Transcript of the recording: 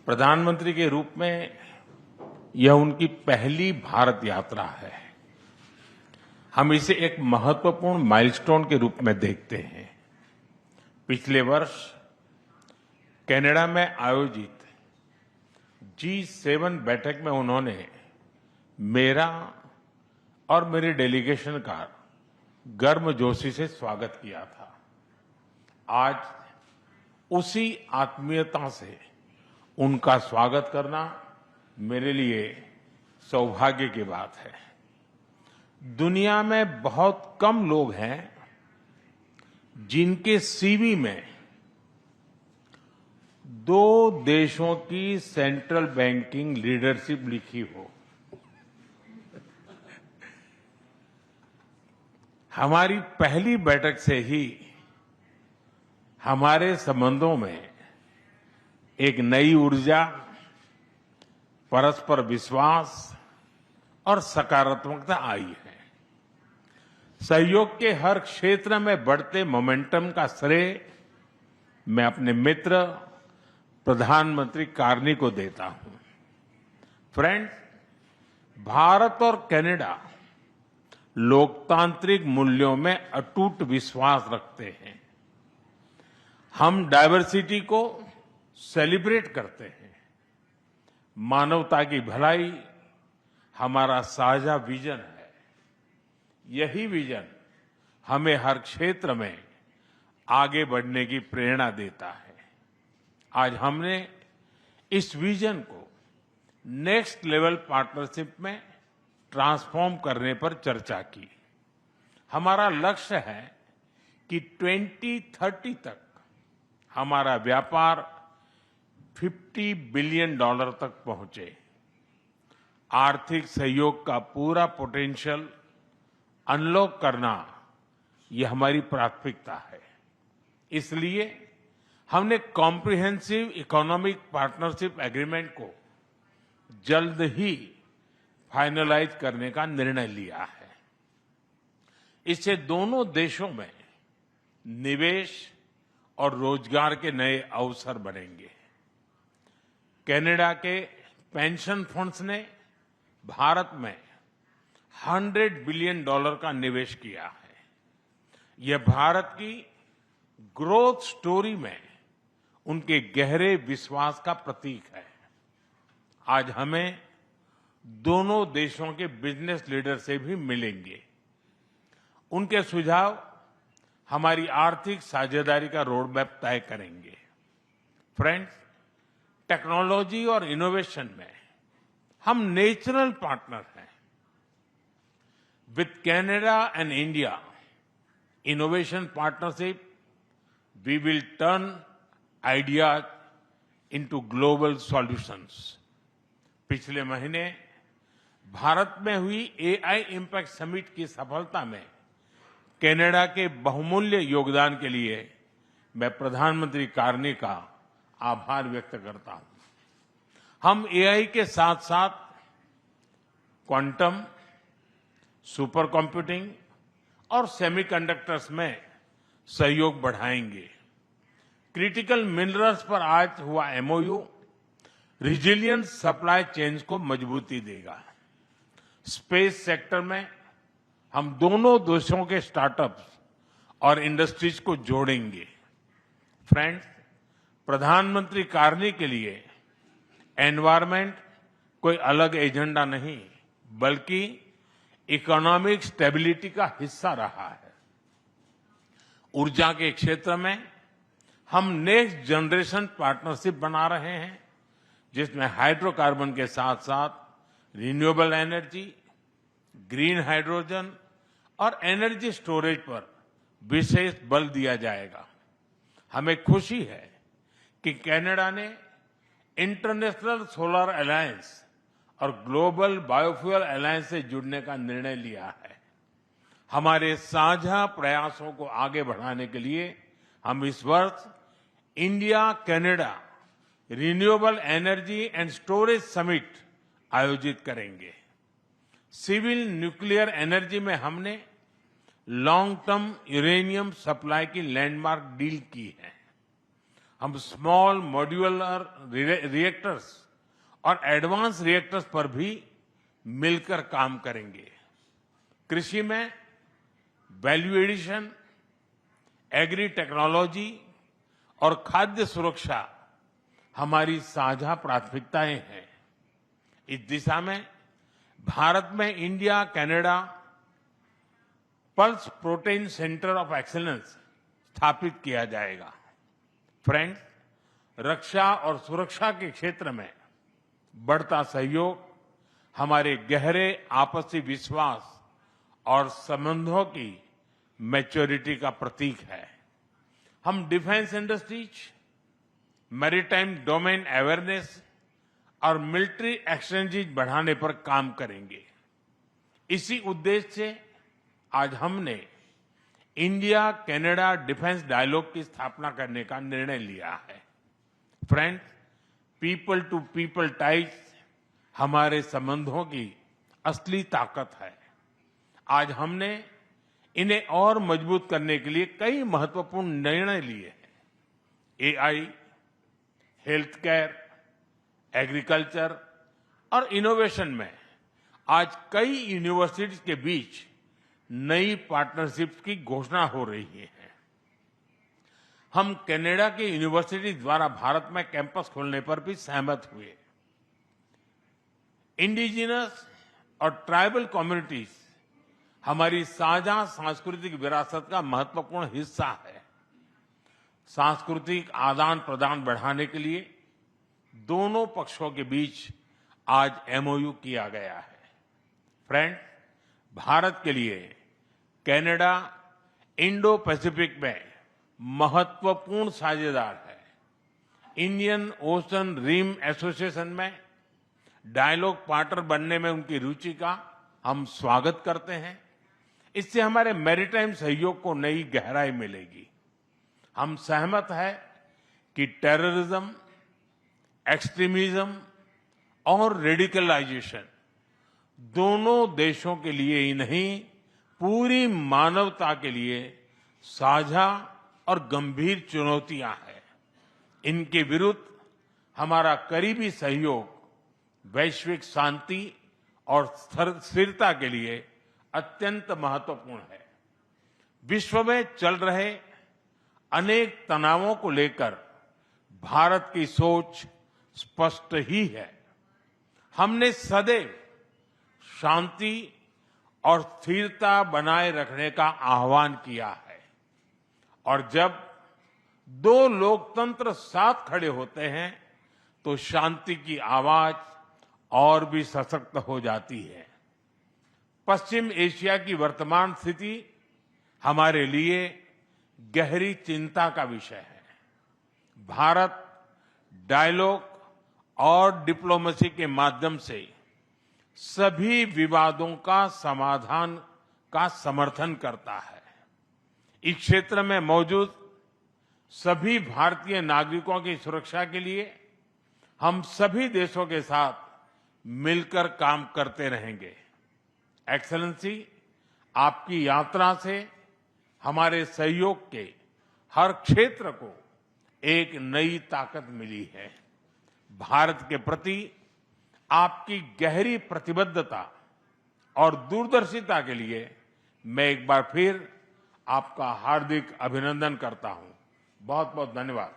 प्रधानमंत्री के रूप में यह उनकी पहली भारत यात्रा है। हम इसे एक महत्वपूर्ण माइलस्टोन के रूप में देखते हैं। पिछले वर्ष कनाडा में आयोजित G7 बैठक में उन्होंने मेरा और मेरी डेलीगेशन का गर्मजोशी से स्वागत किया था। आज उसी आत्मीयता से उनका स्वागत करना मेरे लिए सौभाग्य की बात है। दुनिया में बहुत कम लोग हैं जिनके सीवी में 2 देशों की सेंट्रल बैंकिंग लीडरशिप लिखी हो। हमारी पहली बैठक से ही हमारे संबंधों में एक नई ऊर्जा, परस्पर विश्वास और सकारात्मकता आई है। सहयोग के हर क्षेत्र में बढ़ते मोमेंटम का श्रेय मैं अपने मित्र प्रधानमंत्री कार्नी को देता हूं। फ्रेंड्स, भारत और कनाडा लोकतांत्रिक मूल्यों में अटूट विश्वास रखते हैं। हम डायवर्सिटी को सेलिब्रेट करते हैं। मानवता की भलाई हमारा साझा विजन है। यही विजन हमें हर क्षेत्र में आगे बढ़ने की प्रेरणा देता है। आज हमने इस विजन को नेक्स्ट लेवल पार्टनरशिप में ट्रांसफॉर्म करने पर चर्चा की। हमारा लक्ष्य है कि 2030 तक हमारा व्यापार $50 बिलियन तक पहुंचे। आर्थिक सहयोग का पूरा पोटेंशियल अनलॉक करना यह हमारी प्राथमिकता है। इसलिए हमने कॉम्प्रिहेंसिव इकोनॉमिक पार्टनरशिप एग्रीमेंट को जल्द ही फाइनलाइज करने का निर्णय लिया है। इससे दोनों देशों में निवेश और रोजगार के नए अवसर बनेंगे। कनाडा के पेंशन फंड्स ने भारत में $100 बिलियन का निवेश किया है। यह भारत की ग्रोथ स्टोरी में उनके गहरे विश्वास का प्रतीक है। आज हमें दोनों देशों के बिजनेस लीडर से भी मिलेंगे। उनके सुझाव हमारी आर्थिक साझेदारी का रोड मैप तय करेंगे। फ्रेंड्स, टेक्नोलॉजी और इनोवेशन में हम नेचुरल पार्टनर हैं। With Canada and India innovation partnership we will turn ideas into global solutions. पिछले महीने भारत में हुई AI इम्पैक्ट समिट की सफलता में कनाडा के बहुमूल्य योगदान के लिए मैं प्रधानमंत्री कार्नी का आभार व्यक्त करता हूं। हम AI के साथ साथ क्वांटम, सुपर कंप्यूटिंग और सेमीकंडक्टर्स में सहयोग बढ़ाएंगे। क्रिटिकल मिनरल्स पर आज हुआ MOU रिजिलियंट सप्लाई चेन्स को मजबूती देगा। स्पेस सेक्टर में हम दोनों देशों के स्टार्टअप्स और इंडस्ट्रीज को जोड़ेंगे। फ्रेंड्स, प्रधानमंत्री कार्नी के लिए एनवायरनमेंट कोई अलग एजेंडा नहीं, बल्कि इकोनॉमिक स्टेबिलिटी का हिस्सा रहा है। ऊर्जा के क्षेत्र में हम नेक्स्ट जनरेशन पार्टनरशिप बना रहे हैं, जिसमें हाइड्रोकार्बन के साथ साथ रिन्यूएबल एनर्जी, ग्रीन हाइड्रोजन और एनर्जी स्टोरेज पर विशेष बल दिया जाएगा। हमें खुशी है कि कनाडा ने इंटरनेशनल सोलर अलायंस और ग्लोबल बायोफ्यूल अलायंस से जुड़ने का निर्णय लिया है। हमारे साझा प्रयासों को आगे बढ़ाने के लिए हम इस वर्ष India Canada renewable energy and storage summit आयोजित करेंगे। सिविल न्यूक्लियर एनर्जी में हमने लॉन्ग टर्म यूरेनियम सप्लाई की लैंडमार्क डील की है। हम स्मॉल मॉड्यूलर रिएक्टर्स और एडवांस रिएक्टर्स पर भी मिलकर काम करेंगे। कृषि में वैल्यू एडिशन, एग्री टेक्नोलॉजी और खाद्य सुरक्षा हमारी साझा प्राथमिकताएं हैं। इस दिशा में भारत में India Canada pulse protein centre of excellence स्थापित किया जाएगा। फ्रेंड्स, रक्षा और सुरक्षा के क्षेत्र में बढ़ता सहयोग हमारे गहरे आपसी विश्वास और संबंधों की मैच्योरिटी का प्रतीक है। हम defence industries, maritime domain awareness और मिलिट्री एक्सचेंजेज बढ़ाने पर काम करेंगे। इसी उद्देश्य से आज हमने इंडिया कनाडा डिफेंस डायलॉग की स्थापना करने का निर्णय लिया है। Friends, people to people ties हमारे संबंधों की असली ताकत है। आज हमने इन्हें और मजबूत करने के लिए कई महत्वपूर्ण निर्णय लिए हैं। एआई, हेल्थ केयर, एग्रीकल्चर और इनोवेशन में आज कई यूनिवर्सिटीज के बीच नई पार्टनरशिप की घोषणा हो रही है। हम कनाडा की यूनिवर्सिटी द्वारा भारत में कैंपस खोलने पर भी सहमत हुए। इंडिजिनस और ट्राइबल कम्युनिटीज हमारी साझा सांस्कृतिक विरासत का महत्वपूर्ण हिस्सा है। सांस्कृतिक आदान प्रदान बढ़ाने के लिए दोनों पक्षों के बीच आज एमओयू किया गया है। फ्रेंड, भारत के लिए कनाडा इंडो पैसिफिक में महत्वपूर्ण साझेदार है। इंडियन ओशन रिम एसोसिएशन में डायलॉग पार्टनर बनने में उनकी रुचि का हम स्वागत करते हैं। इससे हमारे मैरीटाइम सहयोग को नई गहराई मिलेगी। हम सहमत हैं कि टेररिज्म, एक्सट्रीमिज्म और रेडिकलाइजेशन दोनों देशों के लिए ही नहीं, पूरी मानवता के लिए साझा और गंभीर चुनौतियां हैं। इनके विरुद्ध हमारा करीबी सहयोग वैश्विक शांति और स्थिरता के लिए अत्यंत महत्वपूर्ण है। विश्व में चल रहे अनेक तनावों को लेकर भारत की सोच स्पष्ट ही है। हमने सदैव शांति और स्थिरता बनाए रखने का आह्वान किया है और जब दो लोकतंत्र साथ खड़े होते हैं तो शांति की आवाज और भी सशक्त हो जाती है। पश्चिम एशिया की वर्तमान स्थिति हमारे लिए गहरी चिंता का विषय है। भारत डायलॉग और डिप्लोमेसी के माध्यम से सभी विवादों का समाधान का समर्थन करता है। इस क्षेत्र में मौजूद सभी भारतीय नागरिकों की सुरक्षा के लिए हम सभी देशों के साथ मिलकर काम करते रहेंगे। एक्सेलेंसी, आपकी यात्रा से हमारे सहयोग के हर क्षेत्र को एक नई ताकत मिली है। भारत के प्रति आपकी गहरी प्रतिबद्धता और दूरदर्शिता के लिए मैं एक बार फिर आपका हार्दिक अभिनंदन करता हूं। बहुत बहुत धन्यवाद।